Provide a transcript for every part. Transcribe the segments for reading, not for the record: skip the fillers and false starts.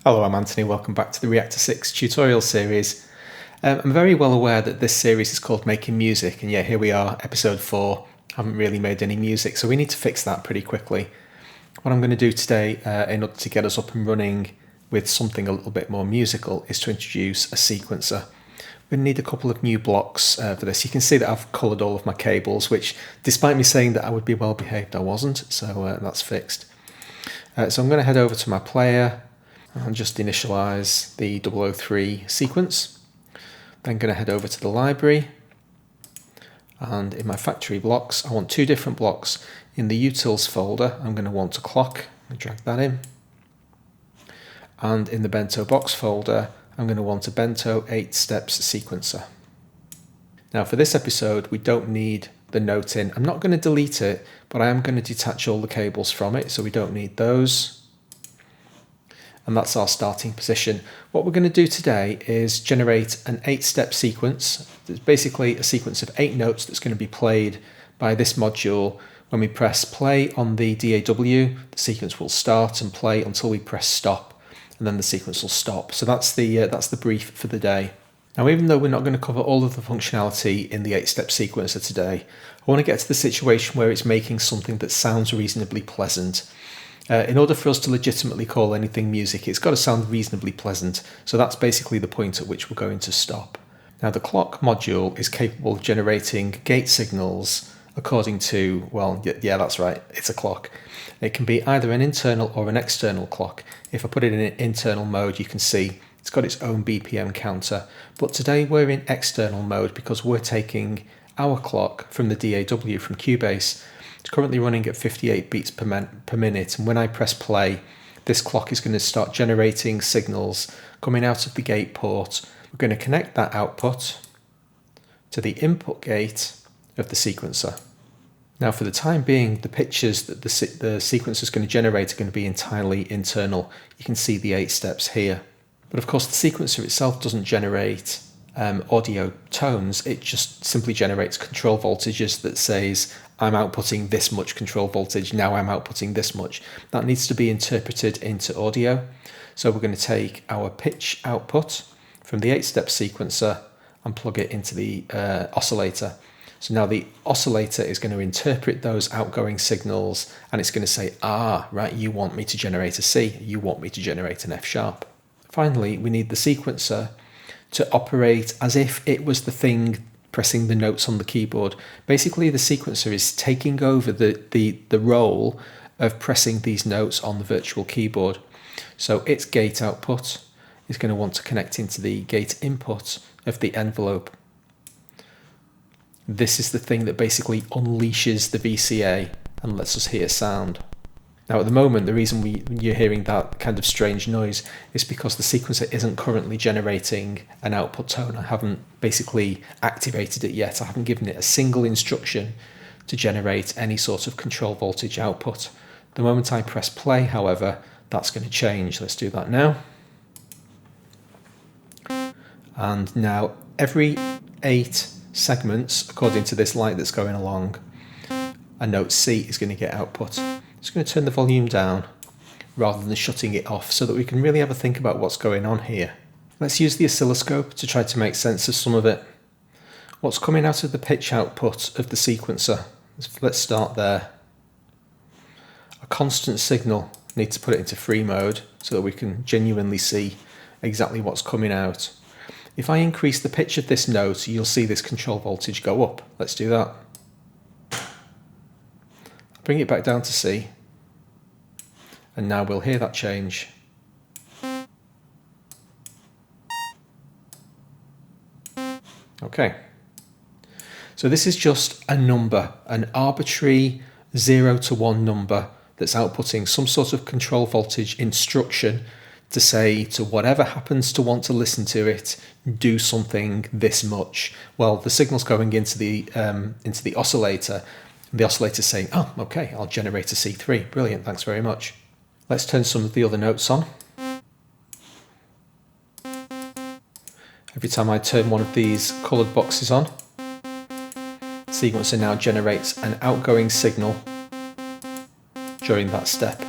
Hello, I'm Anthony. Welcome back to the Reaktor 6 tutorial series. I'm very well aware that this series is called Making Music, and yeah, here we are, episode 4. Haven't really made any music, so we need to fix that pretty quickly. What I'm going to do today, in order to get us up and running with something a little bit more musical, is to introduce a sequencer. We're going to need a couple of new blocks for this. You can see that I've coloured all of my cables, which, despite me saying that I would be well behaved, I wasn't, so that's fixed. So I'm going to head over to my player and just initialize the 003 sequence. Then going to head over to the library, and in my factory blocks I want two different blocks. In the utils folder I'm going to want a clock, I drag that in, and in the bento box folder I'm going to want a bento 8 steps sequencer. Now for this episode we don't need the note in. I'm not going to delete it, but I am going to detach all the cables from it, so we don't need those. And that's our starting position. What we're going to do today is generate an 8-step sequence. It's basically a sequence of 8 notes that's going to be played by this module. When we press play on the DAW, the sequence will start and play until we press stop, and then the sequence will stop. So that's the brief for the day. Now, even though we're not going to cover all of the functionality in the 8-step sequencer today, I want to get to the situation where it's making something that sounds reasonably pleasant. In order for us to legitimately call anything music, it's got to sound reasonably pleasant. So that's basically the point at which we're going to stop. Now, the clock module is capable of generating gate signals according to, well, yeah, that's right, it's a clock. It can be either an internal or an external clock. If I put it in an internal mode, you can see it's got its own BPM counter. But today we're in external mode because we're taking our clock from the DAW, from Cubase. It's currently running at 58 beats per minute, and when I press play, this clock is going to start generating signals coming out of the gate port. We're going to connect that output to the input gate of the sequencer. Now, for the time being, the pictures that the sequencer is going to generate are going to be entirely internal. You can see the 8 steps here. But of course, the sequencer itself doesn't generate audio tones. It just simply generates control voltages that says, I'm outputting this much control voltage, now I'm outputting this much. That needs to be interpreted into audio. So we're going to take our pitch output from the 8-step sequencer and plug it into the oscillator. So now the oscillator is going to interpret those outgoing signals, and it's going to say, right, you want me to generate a C, you want me to generate an F sharp. Finally, we need the sequencer to operate as if it was the thing pressing the notes on the keyboard. Basically, the sequencer is taking over the role of pressing these notes on the virtual keyboard. So its gate output is going to want to connect into the gate input of the envelope. This is the thing that basically unleashes the VCA and lets us hear sound. Now at the moment, the reason you're hearing that kind of strange noise is because the sequencer isn't currently generating an output tone. I haven't basically activated it yet. I haven't given it a single instruction to generate any sort of control voltage output. The moment I press play, however, that's going to change. Let's do that now. And now every 8 segments, according to this light that's going along, a note C is going to get output. Just going to turn the volume down rather than shutting it off so that we can really have a think about what's going on here. Let's use the oscilloscope to try to make sense of some of it. What's coming out of the pitch output of the sequencer? Let's start there. A constant signal. Need to put it into free mode so that we can genuinely see exactly what's coming out. If I increase the pitch of this note, you'll see this control voltage go up. Let's do that. Bring it back down to C, and now we'll hear that change. Okay, so this is just a number, an arbitrary 0 to 1 number that's outputting some sort of control voltage instruction to say to whatever happens to want to listen to it, do something this much. Well, the signal's going into the oscillator. The oscillator's saying, oh, okay, I'll generate a C3. Brilliant, thanks very much. Let's turn some of the other notes on. Every time I turn one of these coloured boxes on, the sequencer now generates an outgoing signal during that step.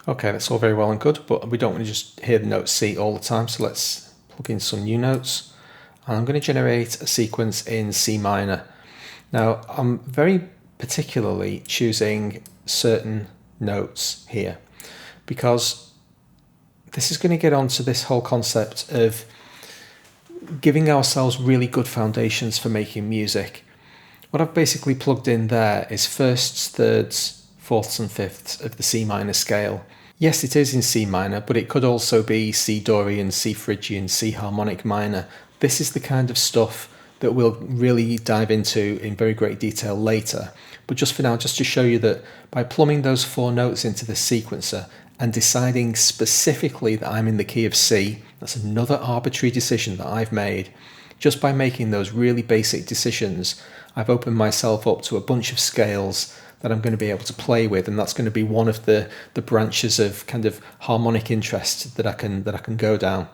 Okay, that's all very well and good, but we don't want to just hear the note C all the time, so let's plug in some new notes. And I'm going to generate a sequence in C minor. Now, I'm very particularly choosing certain notes here because this is going to get onto this whole concept of giving ourselves really good foundations for making music. What I've basically plugged in there is firsts, thirds, fourths and fifths of the C minor scale. Yes, it is in C minor, but it could also be C Dorian, C Phrygian, C harmonic minor. This is the kind of stuff that we'll really dive into in very great detail later. But just for now, just to show you that by plumbing those 4 notes into the sequencer and deciding specifically that I'm in the key of C, that's another arbitrary decision that I've made. Just by making those really basic decisions, I've opened myself up to a bunch of scales that I'm going to be able to play with, and that's going to be one of the branches of kind of harmonic interest that I can go down.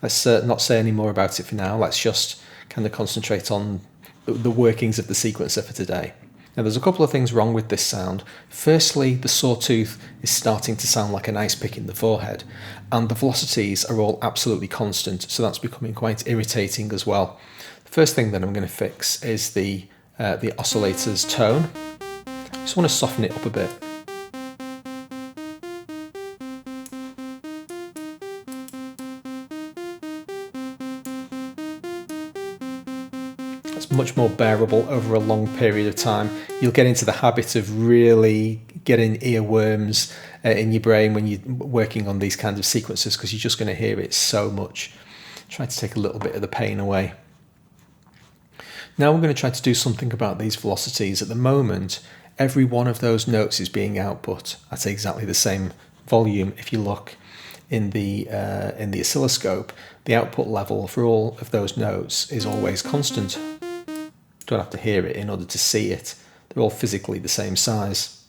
Let's not say any more about it for now. Let's just kind of concentrate on the workings of the sequencer for today. Now, there's a couple of things wrong with this sound. Firstly, the sawtooth is starting to sound like an ice pick in the forehead, and the velocities are all absolutely constant, so that's becoming quite irritating as well. The first thing that I'm going to fix is the oscillator's tone. I just want to soften it up a bit. It's much more bearable over a long period of time. You'll get into the habit of really getting earworms in your brain when you're working on these kinds of sequences, because you're just going to hear it so much. Try to take a little bit of the pain away. Now we're going to try to do something about these velocities. At the moment, every one of those notes is being output at exactly the same volume. If you look in the oscilloscope, the output level for all of those notes is always constant. Don't have to hear it in order to see it. They're all physically the same size.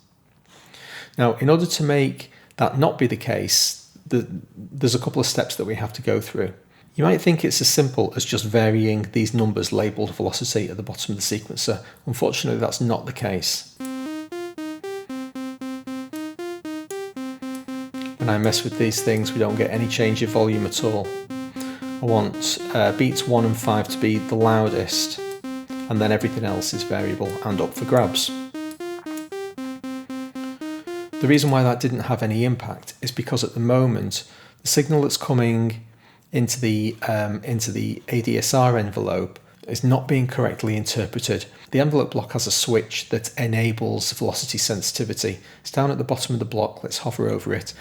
Now, in order to make that not be the case, there's a couple of steps that we have to go through. You might think it's as simple as just varying these numbers labelled velocity at the bottom of the sequencer. Unfortunately, that's not the case. When I mess with these things, we don't get any change of volume at all. I want beats 1 and 5 to be the loudest, and then everything else is variable and up for grabs. The reason why that didn't have any impact is because at the moment, the signal that's coming into the ADSR envelope is not being correctly interpreted. The envelope block has a switch that enables velocity sensitivity. It's down at the bottom of the block. Let's hover over it.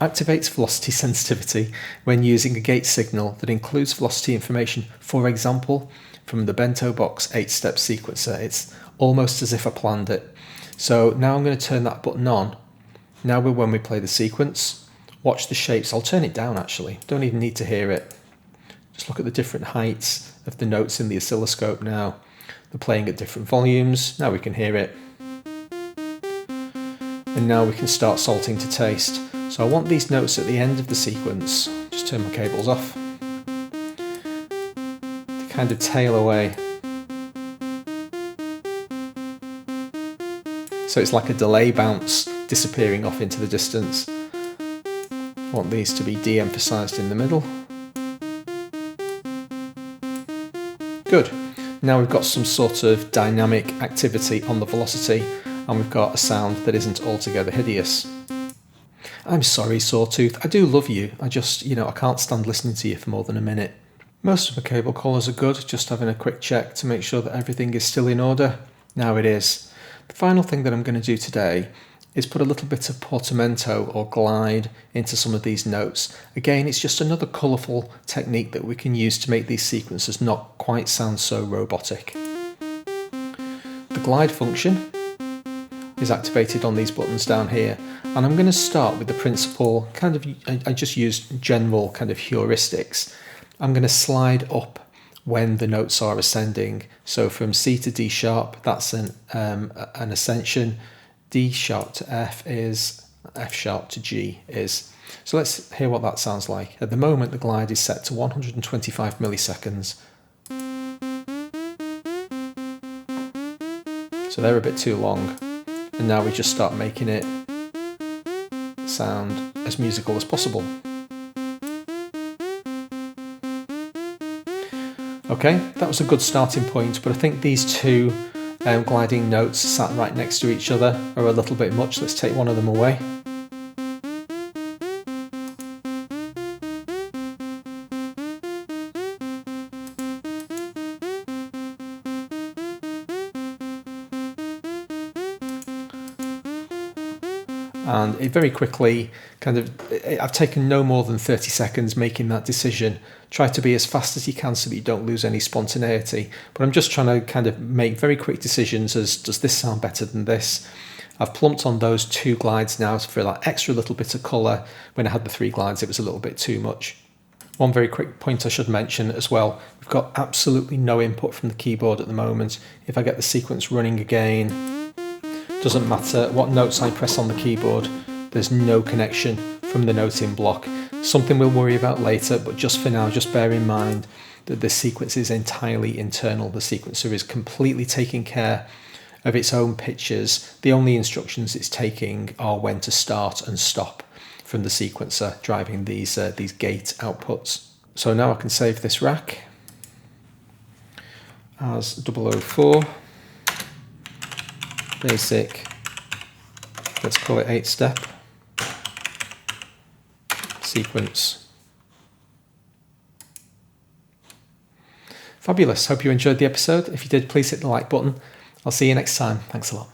Activates velocity sensitivity when using a gate signal that includes velocity information, for example, from the bento box 8-step sequencer. It's almost as if I planned it. So now I'm going to turn that button on. Now when we play the sequence, watch the shapes. I'll turn it down actually. Don't even need to hear it. Just look at the different heights of the notes in the oscilloscope now. They're playing at different volumes. Now we can hear it. And now we can start salting to taste. So I want these notes at the end of the sequence. Just turn my cables off. To kind of tail away. So it's like a delay bounce disappearing off into the distance. I want these to be de-emphasized in the middle. Good. Now we've got some sort of dynamic activity on the velocity, and we've got a sound that isn't altogether hideous. I'm sorry, Sawtooth. I do love you. I just, I can't stand listening to you for more than a minute. Most of the cable collars are good, just having a quick check to make sure that everything is still in order. Now it is. The final thing that I'm going to do today is put a little bit of portamento or glide into some of these notes. Again, it's just another colourful technique that we can use to make these sequences not quite sound so robotic. The glide function is activated on these buttons down here, and I'm going to start with the principle, I just used general kind of heuristics. I'm going to slide up when the notes are ascending. So from C to D sharp, that's an ascension. D sharp to F is, F sharp to G is. So let's hear what that sounds like. At the moment, the glide is set to 125 milliseconds. So they're a bit too long. And now we just start making it sound as musical as possible. Okay, that was a good starting point, but I think these two gliding notes sat right next to each other are a little bit much. Let's take one of them away. And it very quickly I've taken no more than 30 seconds making that decision. Try to be as fast as you can so that you don't lose any spontaneity. But I'm just trying to make very quick decisions as, does this sound better than this? I've plumped on those 2 glides now for that extra little bit of colour. When I had the 3 glides, it was a little bit too much. One very quick point I should mention as well, we've got absolutely no input from the keyboard at the moment. If I get the sequence running again, doesn't matter what notes I press on the keyboard, there's no connection from the noting block. Something we'll worry about later, but just for now, just bear in mind that this sequence is entirely internal. The sequencer is completely taking care of its own pitches. The only instructions it's taking are when to start and stop from the sequencer, driving these gate outputs. So now I can save this rack as 004. Basic, let's call it 8-step sequence. Fabulous. Hope you enjoyed the episode. If you did, please hit the like button. I'll see you next time. Thanks a lot.